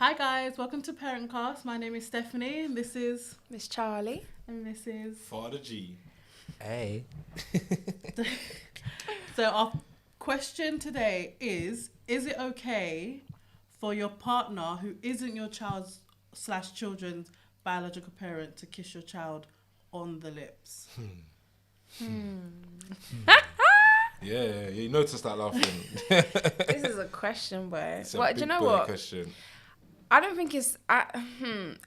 Hi guys, welcome to Parentcast. My name is Stephanie and this is Miss Charlie. and this is Father G. Hey. So our question today is it okay for your partner who isn't your child's / children's biological parent to kiss your child on the lips? Yeah, you noticed that laughing. This is a question, boy. It's a What big do you know? boy What question. I don't think it's. I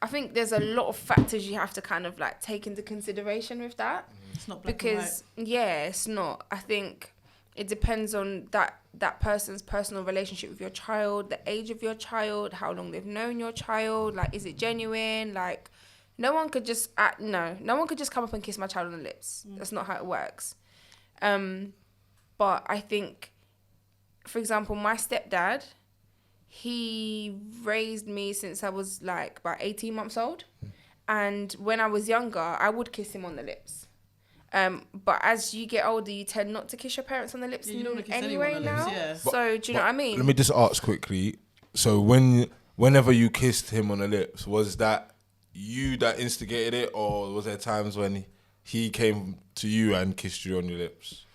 think there's a lot of factors you have to kind of like take into consideration with that. It's not black Because it's not. I think it depends on that person's personal relationship with your child, the age of your child, how long they've known your child. Like, is it genuine? Like, no one could just come up and kiss my child on the lips. That's not how it works. But I think, for example, my stepdad, he raised me since I was like about 18 months old. And when I was younger, I would kiss him on the lips. But as you get older, you tend not to kiss your parents on the lips you don't wanna kiss anyway anyone on the now. lips, yeah. So do you know what I mean? Let me just ask quickly. So whenever you kissed him on the lips, was that you that instigated it, or was there times when he came to you and kissed you on your lips?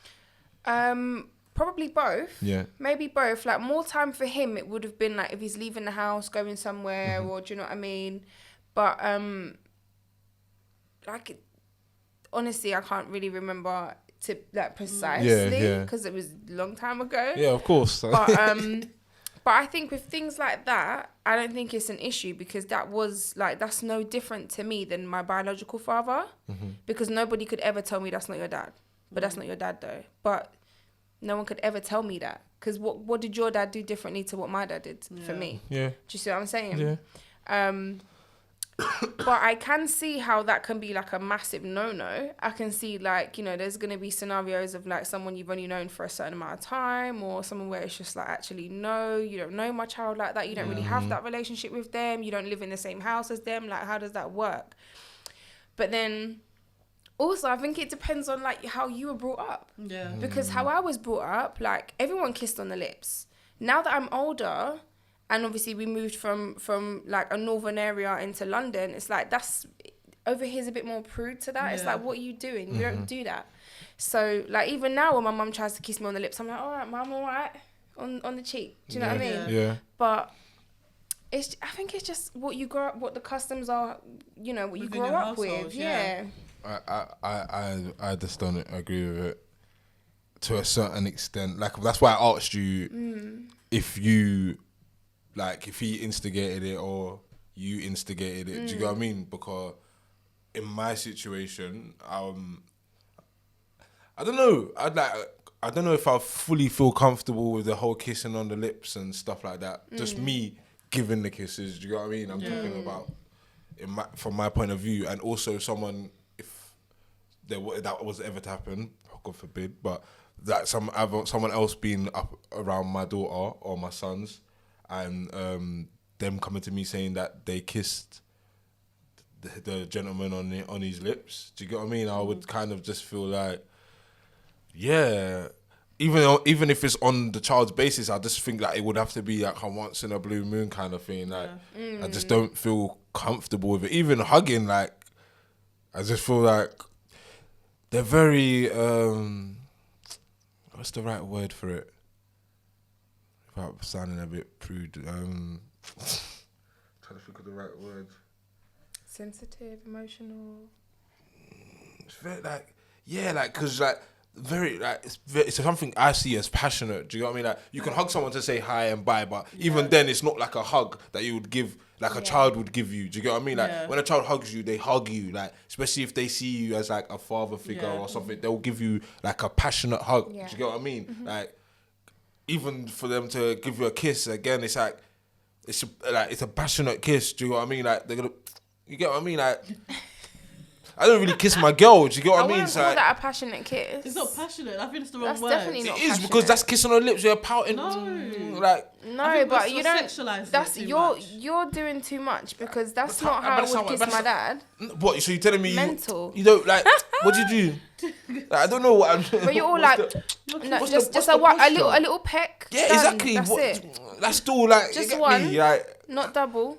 Probably both. Yeah. Maybe both. Like, more time for him, it would have been like if he's leaving the house, going somewhere, or do you know what I mean? But like, honestly, I can't really remember to like precisely because it was a long time ago. Yeah, of course. But I think with things like that, I don't think it's an issue because that's no different to me than my biological father, because nobody could ever tell me that's not your dad. But that's not your dad though. But no one could ever tell me that, because what did your dad do differently to what my dad did for me? Yeah. Do you see what I'm saying? Yeah. But I can see how that can be like a massive no-no. I can see, like, you know, there's going to be scenarios of like someone you've only known for a certain amount of time, or someone where it's just like, actually, no, you don't know my child like that. You don't really have that relationship with them. You don't live in the same house as them. Like, how does that work? But then also, I think it depends on like how you were brought up. Yeah. Because how I was brought up, like, everyone kissed on the lips. Now that I'm older, and obviously we moved from like a northern area into London, it's like that's over here's a bit more prude to that. It's like, what are you doing? You don't do that. So like, even now when my mum tries to kiss me on the lips, I'm like, all right, mum, all right, on the cheek. Do you know what I mean? Yeah. But I think it's just what you grow up, what the customs are, you know, what you Within grow your up household, with. yeah. I just don't agree with it to a certain extent. Like, that's why I asked you if you, like, if he instigated it or you instigated it. Do you get what I mean? Because in my situation, I don't know. I don't know if I fully feel comfortable with the whole kissing on the lips and stuff like that. Just me giving the kisses. Do you get what I mean? I'm talking about from my point of view, and also someone, if that was ever to happen, God forbid, but that someone else being up around my daughter or my sons, and them coming to me saying that they kissed the gentleman on his lips. Do you get what I mean? I would kind of just feel like, yeah, even if it's on the child's basis, I just think that it would have to be like a once in a blue moon kind of thing. Like, I just don't feel comfortable with it. Even hugging, like, I just feel like they're very what's the right word for it? Without sounding a bit prude, trying to think of the right word. Sensitive, emotional. It's very because very it's something I see as passionate. Do you know what I mean? Like, you can hug someone to say hi and bye, but even then, it's not like a hug that you would give, like a child would give you. Do you get what I mean? Like, when a child hugs you, they hug you. Like, especially if they see you as like a father figure or something, they'll give you like a passionate hug. Yeah. Do you get what I mean? Like, even for them to give you a kiss, again, it's like it's a passionate kiss. Do you get what I mean? Like, you get what I mean? Like, I don't really kiss my girl. Do you get what I mean? Wouldn't call that a passionate kiss. It's not passionate. I think it's the wrong That's word. definitely not it is, passionate. because that's kissing on the lips. You're pouting. No. Like, No, but you don't. Sexualizing That's it too you're much. you're doing too much, because that's But not how I that's would kiss my dad. what? So you're telling me Mental. you don't like? What do you do? Like, I don't know what I'm. But you're all what's like, the- no, what's just the a posture? little peck. Yeah, done. exactly. That's it. That's still like, Just you get one. me? Like, not double.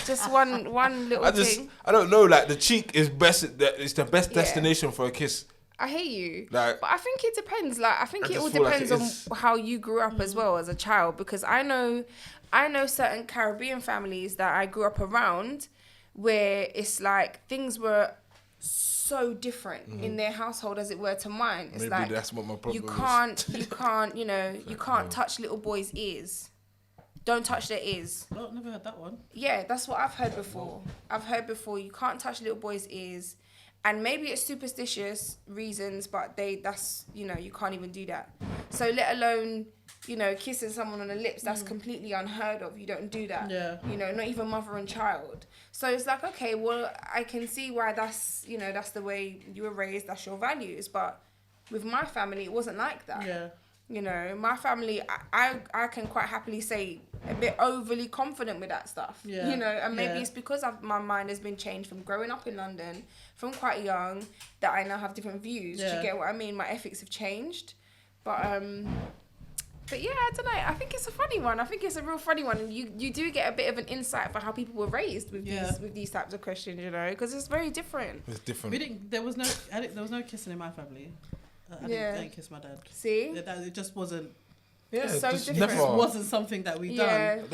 Just one little thing. I don't know. Like the cheek is best. It's the best destination for a kiss. I hear you. Like, but I think it depends. Like, I think it all feel like depends on how you grew up as well as a child. Because I know certain Caribbean families that I grew up around where it's like things were so different in their household as it were to mine. It's maybe like that's what my problem you can't touch little boys' ears. Don't touch their ears. Oh, never heard that one. Yeah, that's what I've heard before. You can't touch little boys' ears. And maybe it's superstitious reasons, but you can't even do that. So let alone, kissing someone on the lips, that's completely unheard of. You don't do that. Yeah. Not even mother and child. So it's like, okay, well, I can see why that's the way you were raised, that's your values. But with my family, it wasn't like that. Yeah. My family, I can quite happily say a bit overly confident with that stuff. Yeah. And maybe it's because my mind has been changed from growing up in London from quite young that I now have different views. Do you get what I mean? My ethics have changed. But yeah, I don't know. I think it's a funny one. I think it's a real funny one. And you do get a bit of an insight for how people were raised with these types of questions, because it's very different. It's different. There was no kissing in my family. I didn't kiss my dad. See? It just wasn't. Yeah, it's so different. It wasn't something that we done.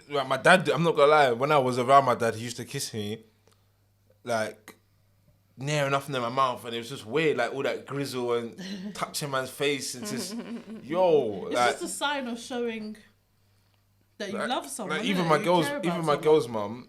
Like my dad, I'm not gonna lie. When I was around my dad, he used to kiss me, like near enough near my mouth, and it was just weird, like all that grizzle and touching man's face, and just It's just a sign of showing that you love someone. Like even my girl's mum,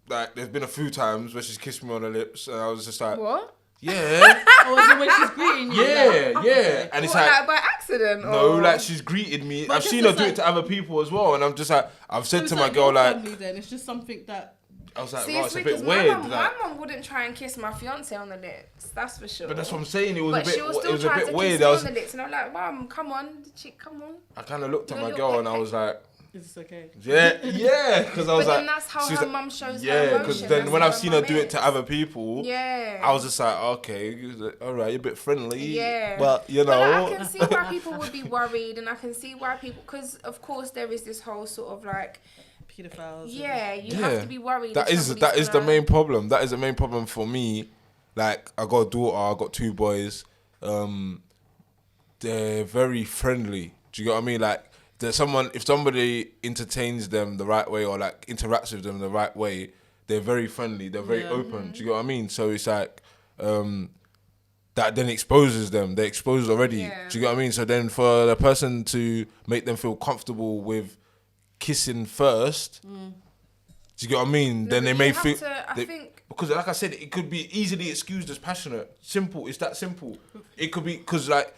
like there's been a few times where she's kissed me on the lips, and I was just like, what? Yeah. Or is it when she's greeting you? Yeah. And it's like by accident? No, like she's greeted me. I've seen her do it to other people as well, and I'm just like, I've said to my girl like, then it's just something that. I was like, see, it's a bit weird. My mum wouldn't try and kiss my fiance on the lips. That's for sure. But that's what I'm saying. It was a bit weird. But she was still trying to kiss me on the lips, and I'm like, Mum, come on, come on. I kind of looked at my girl and I was like, is this okay? Yeah, because I was but like, then that's how her mum shows her yeah, because emotion. then when I've seen her do it to other people, I was just like, okay, all right, you're a bit friendly, yeah, but But I can see why people would be worried, and I can see why people, because of course there is this whole sort of like pedophiles. Yeah, you have to be worried. That is the main problem. That is the main problem for me. Like, I got a daughter, I got 2 boys. They're very friendly. Do you get what I mean? Like, if somebody entertains them the right way or like interacts with them the right way, they're very friendly. They're very open. Do you get what I mean? So it's like that then exposes them. They're exposed already. Yeah. Do you get what I mean? So then for the person to make them feel comfortable with kissing first, do you get what I mean? Then they may feel. I think because, like I said, it could be easily excused as passionate. Simple. It's that simple. It could be because like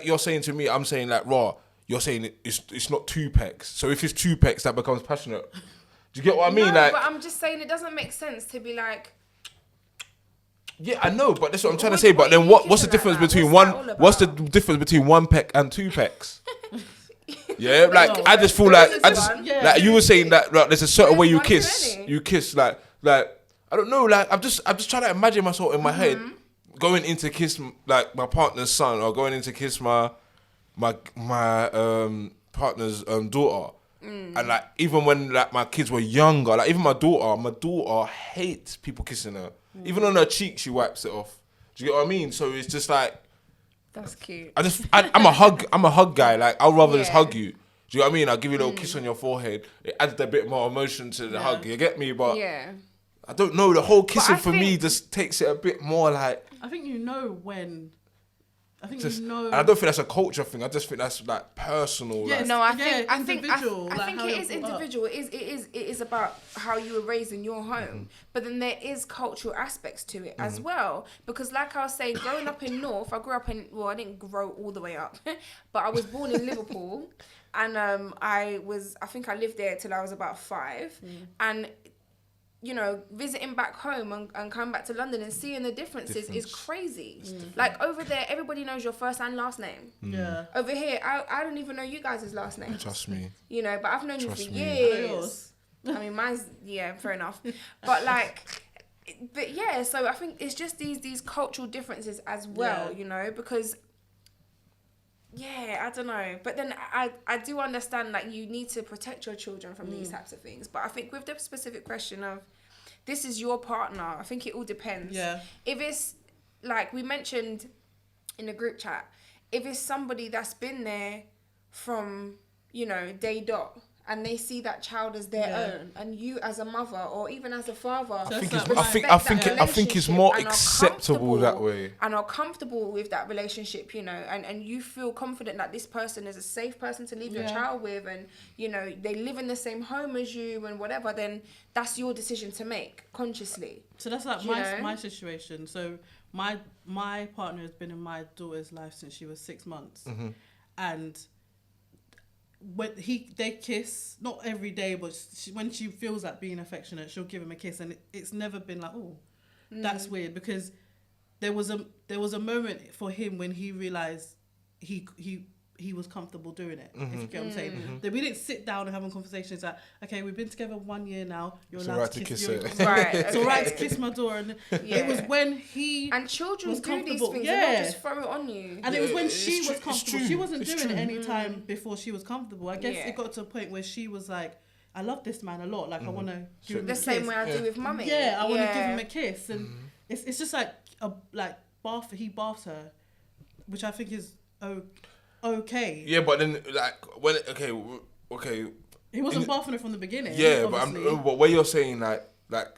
you're saying to me, I'm saying like raw. You're saying it's not 2 pecks. So if it's 2 pecks, that becomes passionate. Do you get what I mean? No, like, but I'm just saying it doesn't make sense to be like. Yeah, I know, but that's what I'm trying to say. But then what's the difference between what's the difference between 1 peck and 2 pecks? Yeah, like I just feel like like you were saying that like, there's a certain way you kiss. You kiss like I don't know. Like I'm just trying to imagine myself in my head going in to kiss like my partner's son or going in to kiss my partner's daughter, and like even when like my kids were younger, like even my daughter hates people kissing her. Even on her cheek, she wipes it off. Do you get what I mean? So it's just like that's cute. I'm a hug guy. Like I'll rather just hug you. Do you know what I mean? I'll give you a little kiss on your forehead. It adds a bit more emotion to the hug. You get me? But I don't know. The whole kissing for me just takes it a bit more like. I think you know when. I think just, you know. And I don't think that's a culture thing. I just think that's like personal. Yeah, like. no, I think it is individual. It is about how you were raised in your home. But then there is cultural aspects to it as well. Because like I was saying, growing up in North, I grew up in, well, I didn't grow all the way up, but I was born in Liverpool, and I think I lived there till I was about 5, and. You know, visiting back home and coming back to London and seeing the differences is crazy. Like over there, everybody knows your first and last name. Yeah. Over here, I don't even know you guys' last names. Trust me. You know, but I've known you for me. years. I mean, mine's, fair enough. But so I think it's just these cultural differences as well, you know, because Yeah, I don't know. But then I do understand like you need to protect your children from these types of things. But I think with the specific question of this is your partner, I think it all depends. Yeah. If it's like we mentioned in the group chat, if it's somebody that's been there from, you know, day dot, and they see that child as their own, and you as a mother or even as a father, I think it's more acceptable that way, and are comfortable with that relationship, you know, and you feel confident that this person is a safe person to leave your child with, and you know they live in the same home as you and whatever, then that's your decision to make consciously. So that's like my situation. So my partner has been in my daughter's life since she was 6 months, and when they kiss, not every day, but when she feels like being affectionate, she'll give him a kiss, and it's never been like, oh, that's weird, because there was a moment for him when he realized he was comfortable doing it. If you get what I'm saying, that we didn't sit down and have a conversation. It's like, okay, we've been together 1 year now. You're allowed to kiss it. Right, it's alright to kiss my daughter. And it was when he and children was do these comfortable. things. They don't just throw it on you. And it was when she was comfortable. She wasn't It's doing true. it any time before she was comfortable. I guess it got to a point where she was like, I love this man a lot. Like, I want to give him a kiss. The same way I do with mummy. Yeah, I want to give him a kiss. And it's just like he baths her, which I think is okay. Yeah, but then okay. He wasn't bathing her from the beginning. Yeah, obviously. but where you're saying like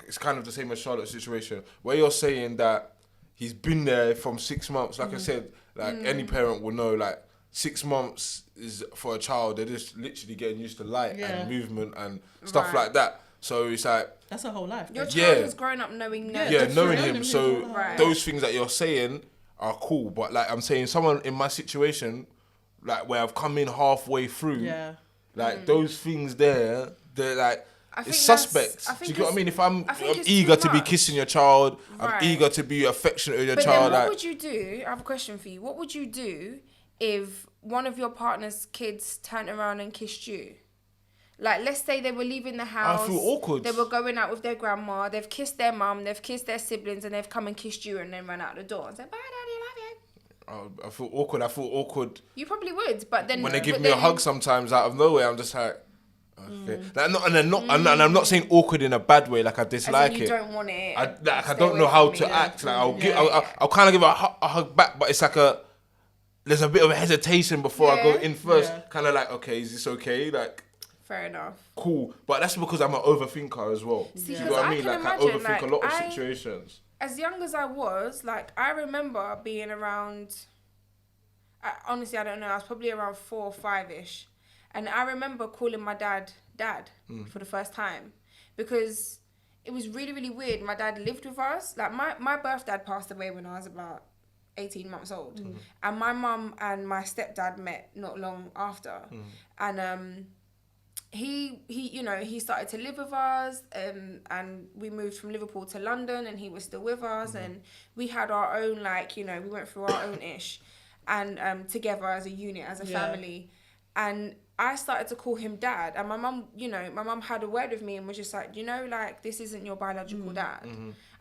it's kind of the same as Charlotte's situation, where you're saying that he's been there from 6 months. Like I said, like any parent will know, like 6 months is for a child. They're just literally getting used to light and movement and stuff like that. So it's like that's her whole life. Your child has grown up knowing knowing him. So right. those things that you're saying are cool, but like I'm saying, someone in my situation, like where I've come in halfway through, like those things they're like, it's suspect. Do you get what I mean? If I'm eager to be kissing your child, I'm eager to be affectionate with your child. Then what would you do? I have a question for you. What would you do if one of your partner's kids turned around and kissed you? Like, let's say they were leaving the house. I feel awkward. They were going out with their grandma. They've kissed their mum. They've kissed their siblings, and they've come and kissed you, and then run out the door and said, "Bye, Daddy, love you." I feel awkward. You probably would, but then when they give me a hug, sometimes out of nowhere, I'm just like, okay. I'm not saying awkward in a bad way. Like I dislike you don't want it. I don't know how to act. Like I'll kind of give a hug back, but it's like there's a bit of a hesitation before I go in first. Yeah. Kind of like, okay, is this okay? Like. Fair enough. Cool, but that's because I'm an overthinker as well. See, you know what I mean? Like imagine, I overthink a lot of situations. As young as I was, like I remember being around. Honestly, I don't know. I was probably around 4 or 5-ish, and I remember calling my dad for the first time because it was really, really weird. My dad lived with us. Like my birth dad passed away when I was about 18 months old, and my mum and my stepdad met not long after, and he started to live with us, and we moved from Liverpool to London, and he was still with us, and we had our own, like, you know, we went through our own ish, and together as a unit, as a family, and I started to call him dad, and my mum had a word with me and was just like, you know, like, this isn't your biological dad.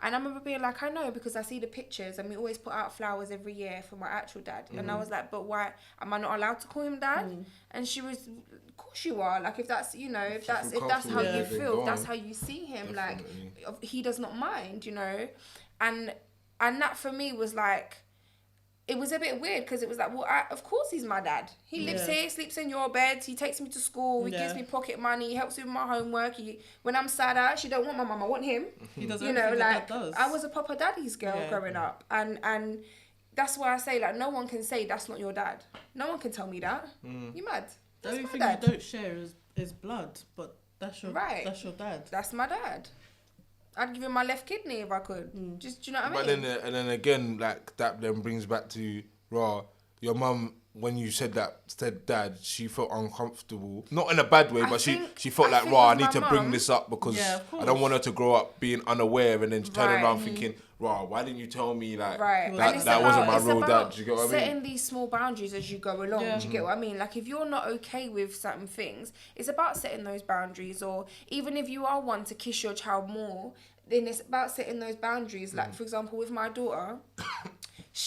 And I remember being like, I know, because I see the pictures, and we always put out flowers every year for my actual dad. And I was like, but why am I not allowed to call him dad? And she was, of course you are. Like, if that's, you know, if that's how you feel, if that's how you see him, definitely. Like, he does not mind, you know. And that for me was like, it was a bit weird, because it was like, well, of course he's my dad. He lives here, sleeps in your bed, he takes me to school, he gives me pocket money, he helps me with my homework. When I'm sad, I actually don't want my mum, I want him. He does you know, like, does. I was a proper daddy's girl growing up. And that's why I say, like, no one can say that's not your dad. No one can tell me that. You mad? The only thing dad. you don't share is blood, but that's your dad. That's my dad. I'd give him my left kidney if I could. Just, do you know what I mean? But then again, like, that then brings back to, your mum, when you said dad, she felt uncomfortable. Not in a bad way, but she felt like, I need to bring this up because I don't want her to grow up being unaware and then turn around thinking, why didn't you tell me, like, that wasn't my real dad? Do you get what I mean? Setting these small boundaries as you go along. Do you get what I mean? Like, if you're not okay with certain things, it's about setting those boundaries. Or even if you are one to kiss your child more, then it's about setting those boundaries. Like, for example, with my daughter,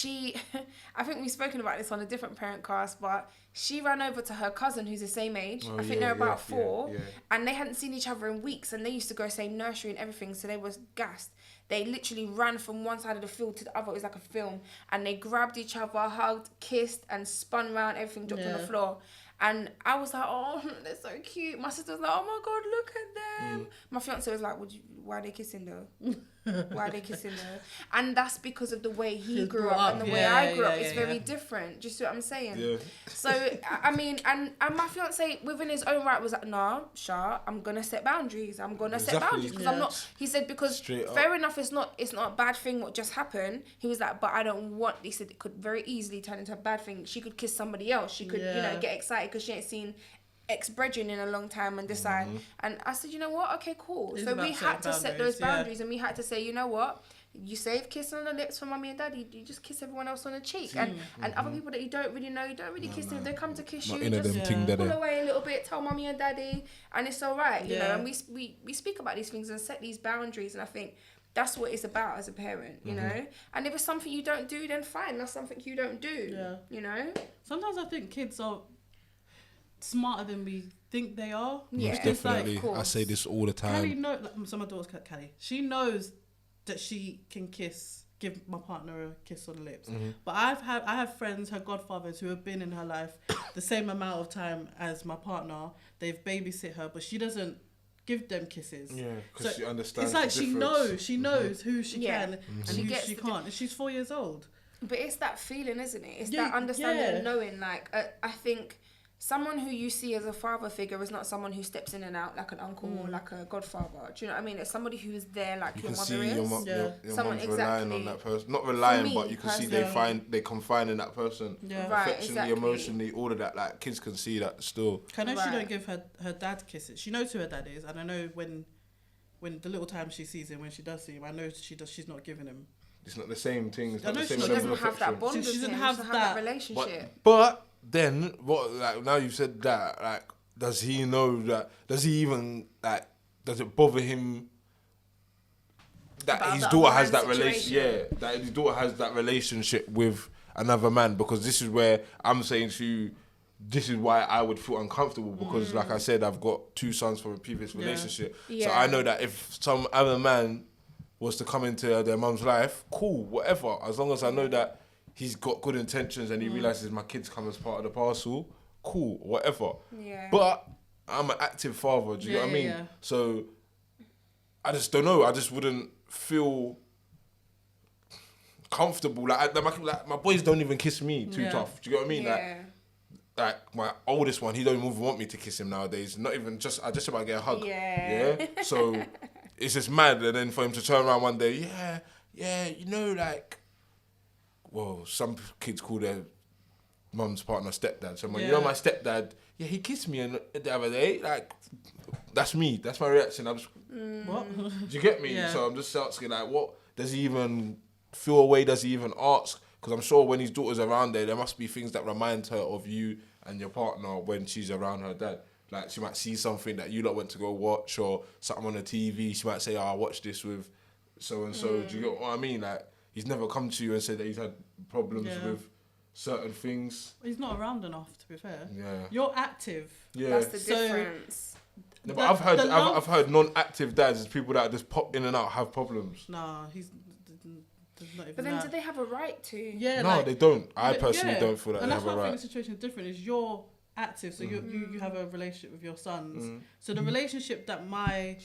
I think we've spoken about this on a different Parentcast, but she ran over to her cousin who's the same age. I think they're about 4, and they hadn't seen each other in weeks, and they used to go same nursery and everything, so they was gassed. They literally ran from one side of the field to the other. It was like a film, and they grabbed each other, hugged, kissed, and spun around. Everything dropped on the floor. And I was like, oh, they're so cute. My sister was like, oh my God, look at them. My fiance was like, why are they kissing though? Why are they kissing though? And that's because of the way he grew up and the way I grew up. It's very different. Do you see what I'm saying? Yeah. So, I mean, and my fiance within his own right was like, nah, Shah, I'm going to set boundaries. I'm going to set boundaries because I'm not, he said, because fair enough, it's not a bad thing what just happened. He was like, but I don't want, he said it could very easily turn into a bad thing. She could kiss somebody else. She could, get excited because she ain't seen ex-brethren in a long time and decide. And I said, you know what? Okay, cool. It's so we had to set those boundaries and we had to say, you know what? You save kissing on the lips for mommy and daddy. You just kiss everyone else on the cheek. And other people that you don't really know, you don't really kiss them. If they come to kiss you, just pull away a little bit, tell mommy and daddy, and it's all right, you know. And we speak about these things and set these boundaries, and I think that's what it's about as a parent, you know. And if it's something you don't do, then fine, that's something you don't do, you know. Sometimes I think kids are smarter than we think they are. Yeah, definitely. Like, I say this all the time. Callie so my daughter's Callie. She knows that she can give my partner a kiss on the lips. But I have friends, her godfathers, who have been in her life the same amount of time as my partner. They've babysit her, but she doesn't give them kisses. Yeah, because she understands. It's like she knows who she can and who she can't. And she's 4 years old. But it's that feeling, isn't it? It's that understanding and knowing. Like, I think someone who you see as a father figure is not someone who steps in and out like an uncle or like a godfather. Do you know what I mean? It's somebody who is there like your mother is. Your mum's relying on that person. Not relying, but you can see they confide in that person. Yeah. Affectionately, emotionally, all of that. Like, kids can see that still. I know she don't give her dad kisses. She knows who her dad is, and I know when the little time she sees him, when she does see him, I know she's not giving him. It's not the same thing. It's not the same she doesn't have that bond with him. She doesn't have that relationship. But then what? Like, now you've said that. Like, does he know that? Does he even like? Does it bother him that his daughter has that relationship? Yeah, that his daughter has that relationship with another man. Because this is where I'm saying to you, this is why I would feel uncomfortable. Because like I said, I've got 2 sons from a previous relationship. So I know that if some other man was to come into their mum's life, cool, whatever. As long as I know that he's got good intentions and he realises my kids come as part of the parcel, cool, whatever. Yeah. But I'm an active father, do you know what I mean? Yeah. So I just don't know. I just wouldn't feel comfortable. Like my boys don't even kiss me too tough. Do you know what I mean? Yeah. Like my oldest one, he don't even want me to kiss him nowadays. Not even I just about get a hug. Yeah. So it's just mad, and then for him to turn around one day, you know, like, well, some kids call their mum's partner stepdad. So you know, my stepdad, he kissed me the other day. Like, that's me. That's my reaction. I'm just, what? Do you get me? Yeah. So I'm just asking, like, what does he even feel away? Does he even ask? Because I'm sure when his daughter's around there must be things that remind her of you and your partner when she's around her dad. Like, she might see something that you lot went to go watch, or something on the TV. She might say, I watched this with so-and-so. Do you get what I mean? Like, he's never come to you and said that he's had problems with certain things. He's not around enough, to be fair. Yeah. You're active. Yeah. That's the difference. No, but I've heard non-active dads, people that just pop in and out, have problems. Nah, he's not even. But then do they have a right to? Yeah. No, they don't. I personally don't feel that they have a right. And that's why I think the situation is different. Is you're active, so you have a relationship with your sons. So the relationship that my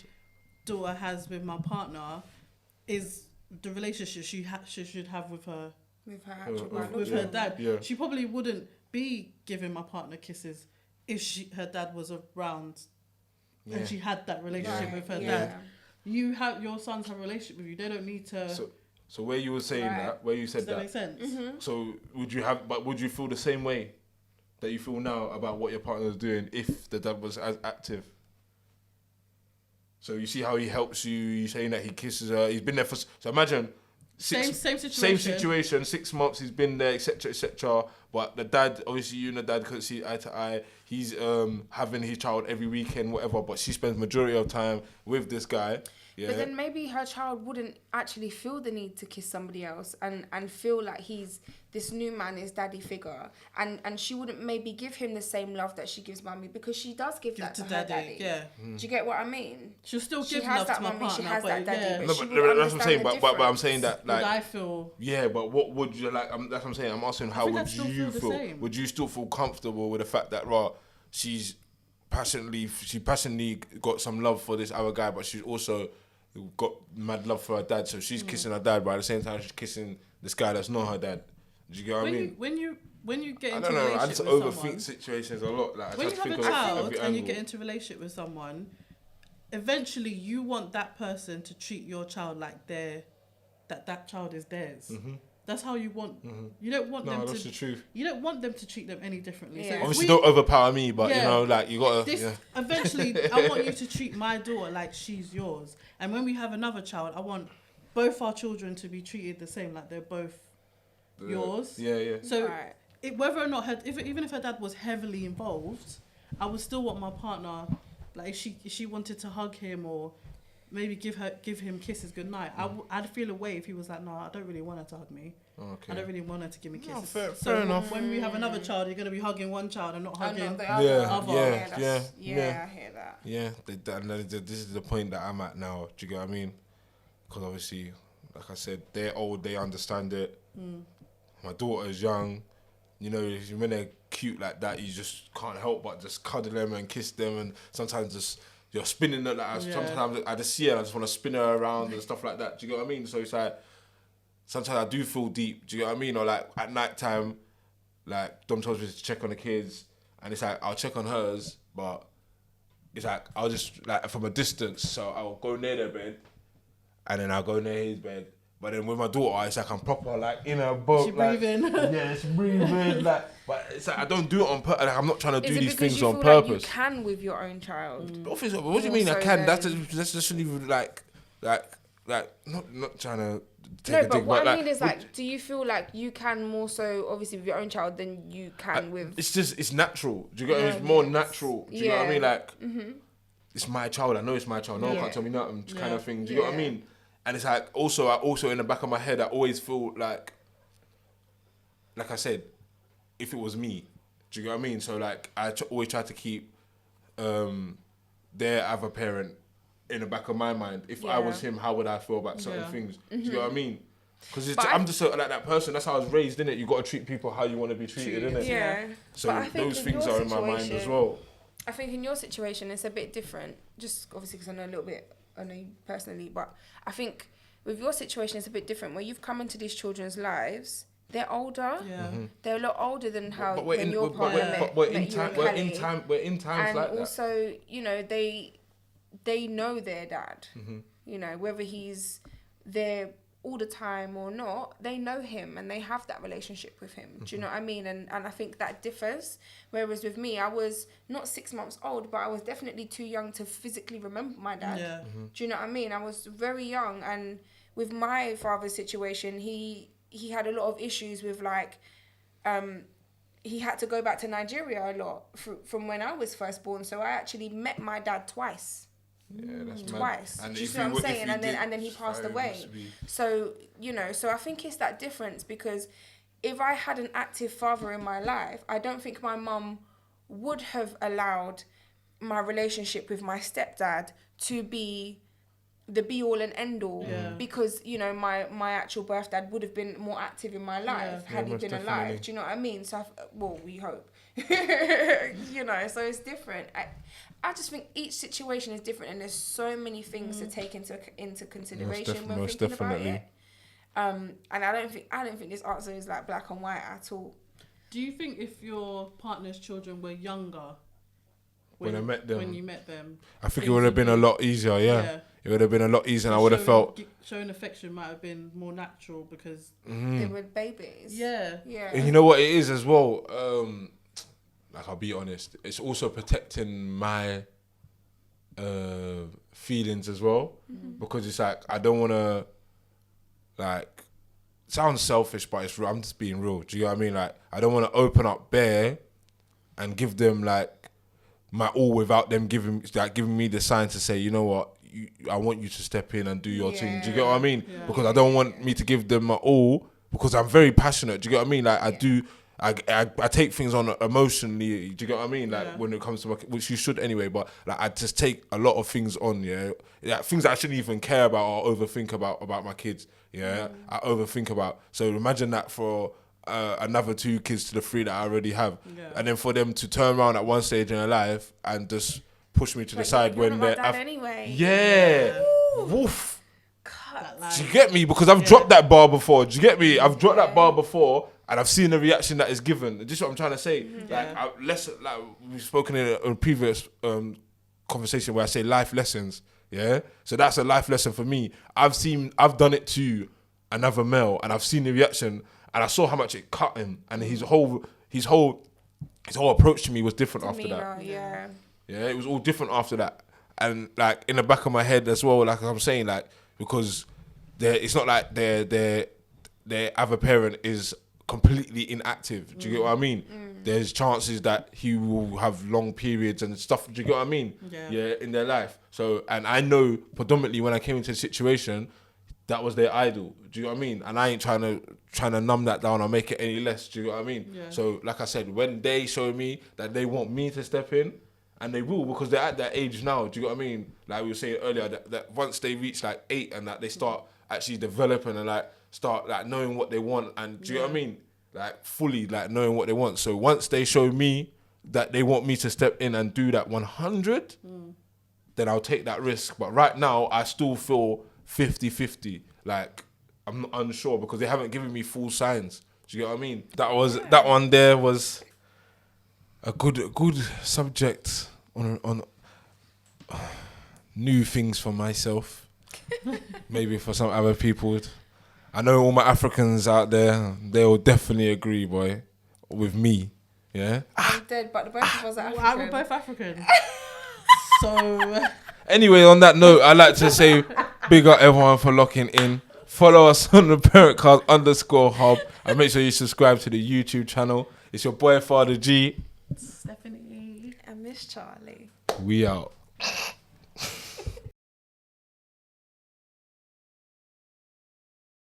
daughter has with my partner is the relationship she should have with her dad. Yeah. She probably wouldn't be giving my partner kisses if her dad was around and she had that relationship with her dad. Your sons have a relationship with you. They don't need to. So where you were saying that, where you said that, does that make sense? So would you feel the same way that you feel now about what your partner is doing if the dad was as active? So you see how he helps you. You're saying that he kisses her. He's been there so imagine same situation. 6 months he's been there, etc., etc. But the dad, obviously, you and the dad couldn't see eye to eye. He's having his child every weekend, whatever. But she spends majority of time with this guy. Yeah. But then maybe her child wouldn't actually feel the need to kiss somebody else and feel like he's this new man, his daddy figure. And she wouldn't maybe give him the same love that she gives mummy, because she does give that to her daddy. Yeah. Do you get what I mean? She'll still She give has love that to my mummy, partner, she has that daddy, yeah. but No, she but would that's what I'm saying. understand But the I'm saying that, like, Would I feel... Yeah, but what would you like? That's what I'm saying. I'm asking, how think would I'd still you feel the feel? same. Would you still feel comfortable with the fact that she passionately got some love for this other guy, but she's also got mad love for her dad, so she's kissing her dad, but at the same time she's kissing this guy that's not her dad. Do you get what I mean? When you get I into don't a know. I relationship just with overthink someone, situations a lot. Like, when I you try to have a think of child every and you angle. get into a relationship with someone, eventually you want that person to treat your child like that child is theirs. Mm-hmm. That's how you want. You don't want them that's to. the truth. You don't want them to treat them any differently. Yeah. So if Obviously, don't overpower me, but you Yeah. know, like, you gotta. this, Yeah. eventually, I want you to treat my daughter like she's yours. And when we have another child, I want both our children to be treated the same, like they're both yours. Yeah. So Right. whether or not even if her dad was heavily involved, I would still want my partner, like if she wanted to hug him or maybe give him kisses goodnight, I'd feel a way if he was like, no, I don't really want her to hug me. Okay. I don't really want her to give me kisses. fair so enough. when we have another child, you're gonna be hugging one child and not Oh, hugging. no, the Yeah, other. yeah, that's- yeah. I hear that. Yeah, this is the point that I'm at now. Do you get what I mean? Because obviously, like I said, they're old, they understand it. My daughter's young. You know, when they're cute like that, you just can't help but just cuddle them and kiss them, and sometimes just you're spinning it. Like, sometimes I just see her, I just want to spin her around and stuff like that. Do you get what I mean? So it's like, sometimes I do feel deep. Do you get what I mean? Or like at night time, like Dom tells me to check on the kids, and it's like I'll check on hers, but it's like I'll just like from a distance. So I'll go near their bed, and then I'll go near his bed. But then with my daughter, it's like I'm proper like in her boat. She like, breathing. Yeah, it's breathing. Like, but it's like I don't do it on purpose. Like, I'm not trying to Is do it these because things you on feel purpose. like you can with your own child? Obviously, what do you mean I Also can? That's then- just shouldn't even like not trying to take No, a but dig, what but I mean is would- like, do you feel like you can more so obviously with your own child than you can with? it's natural. Do you get what I mean? It's more natural. Do you know what I mean? Yeah. Like, it's my child. I know it's my child. No one Yeah. can't tell me nothing. Kind Yeah. of thing. Do you get what I Yeah. mean? And it's like also in the back of my head, I always feel like I said, if it was me, do you get what I mean? So like, I always try to keep their other parent in the back of my mind. If I was him, how would I feel about certain Yeah. things? Do you get what I mean? Because But I'm just so, like that person. That's how I was raised, innit? You got to treat people how you want to be treated, innit? Yeah. So But I think those in things your are in my mind as situation- well. I think in your situation it's a bit different. Just obviously because I know you personally, but I think with your situation it's a bit different. Where you've come into these children's lives, they're older. Yeah. They're a lot older than how But we're when in, your but partner we're, but we're in met you time. and We're in Callie. time. We're in times And like that. also, you know, they know their dad. Mm-hmm. You know, whether he's there all the time or not, they know him and they have that relationship with him. Do you know what I mean? And I think that differs. Whereas with me, I was not 6 months old, but I was definitely too young to physically remember my dad. Yeah. Do you know what I mean? I was very young, and with my father's situation, he had a lot of issues with like, he had to go back to Nigeria a lot from when I was first born. So I actually met my dad twice. Yeah, that's mad. Twice. And Do you if see what I'm he w- if saying? he And did, then he passed it away. must be- So, you know, so I think it's that difference, because if I had an active father in my life, I don't think my mum would have allowed my relationship with my stepdad to be the be all and end all. Yeah. Because, you know, my actual birth dad would have been more active in my life Yeah. had he most been definitely. alive. Do you know what I mean? So, well, we hope. You know, so it's different. I just think each situation is different, and there's so many things to take into consideration when most thinking definitely. about it. And I don't think this answer is like black and white at all. Do you think if your partner's children were younger When I met them. when you met them, I think it would have been a lot easier. Yeah, it would have been a lot easier, and I would have felt. showing affection might have been more natural because They were babies. yeah, Yeah. And you know what it is as well. Like, I'll be honest, it's also protecting my feelings as well, because it's like I don't want to like sounds selfish, but it's real. I'm just being real. Do you know what I mean? Like, I don't want to open up bare and give them like my all without them giving me the sign to say, you know what, I want you to step in and do your thing. Do you get what I mean? Yeah. Because I don't want me to give them my all because I'm very passionate. Do you get what I mean? Like I take things on emotionally. Do you get what I mean? Like when it comes to which you should anyway. But like I just take a lot of things on. Things that I shouldn't even care about or overthink about my kids. I overthink about. So imagine that for another 2 kids to the 3 that I already have, and then for them to turn around at one stage in their life and just push me to the side when they're anyway. Woof. Do you get me? Because I've dropped that bar before. Do you get me? I've dropped that bar before, and I've seen the reaction that is given. This is what I'm trying to say. Like we've spoken in a previous conversation where I say life lessons. Yeah, so that's a life lesson for me. I've done it to another male, and I've seen the reaction, and I saw how much it cut him, and his whole approach to me was different after that. Yeah, it was all different after that, and like in the back of my head as well, like I'm saying, like because it's not like their other parent is completely inactive. Do you get what I mean? There's chances that he will have long periods and stuff. Do you get what I mean? Yeah, in their life. So, and I know predominantly when I came into the situation, that was their idol. Do you know what I mean? And I ain't trying to numb that down or make it any less. Do you know what I mean? Yeah. So, like I said, when they show me that they want me to step in, and they will because they're at that age now. Do you know what I mean? Like we were saying earlier, that once they reach like 8 and that they start actually developing and like start like knowing what they want, and do you know what I mean? Like fully like knowing what they want. So once they show me that they want me to step in and do that 100, then I'll take that risk. But right now, I still feel 50-50. Like I'm not unsure because they haven't given me full signs. Do you get what I mean? That one there was a good subject on new things for myself. Maybe for some other people. I know all my Africans out there, they will definitely agree, boy, with me. Yeah? I'm dead, but the both of us are African. We're both African. So... Anyway, on that note, I'd like to say big up everyone for locking in. Follow us on the Parentcast_hub and make sure you subscribe to the YouTube channel. It's your boy, Father G. Stephanie. And Miss Charlie. We out.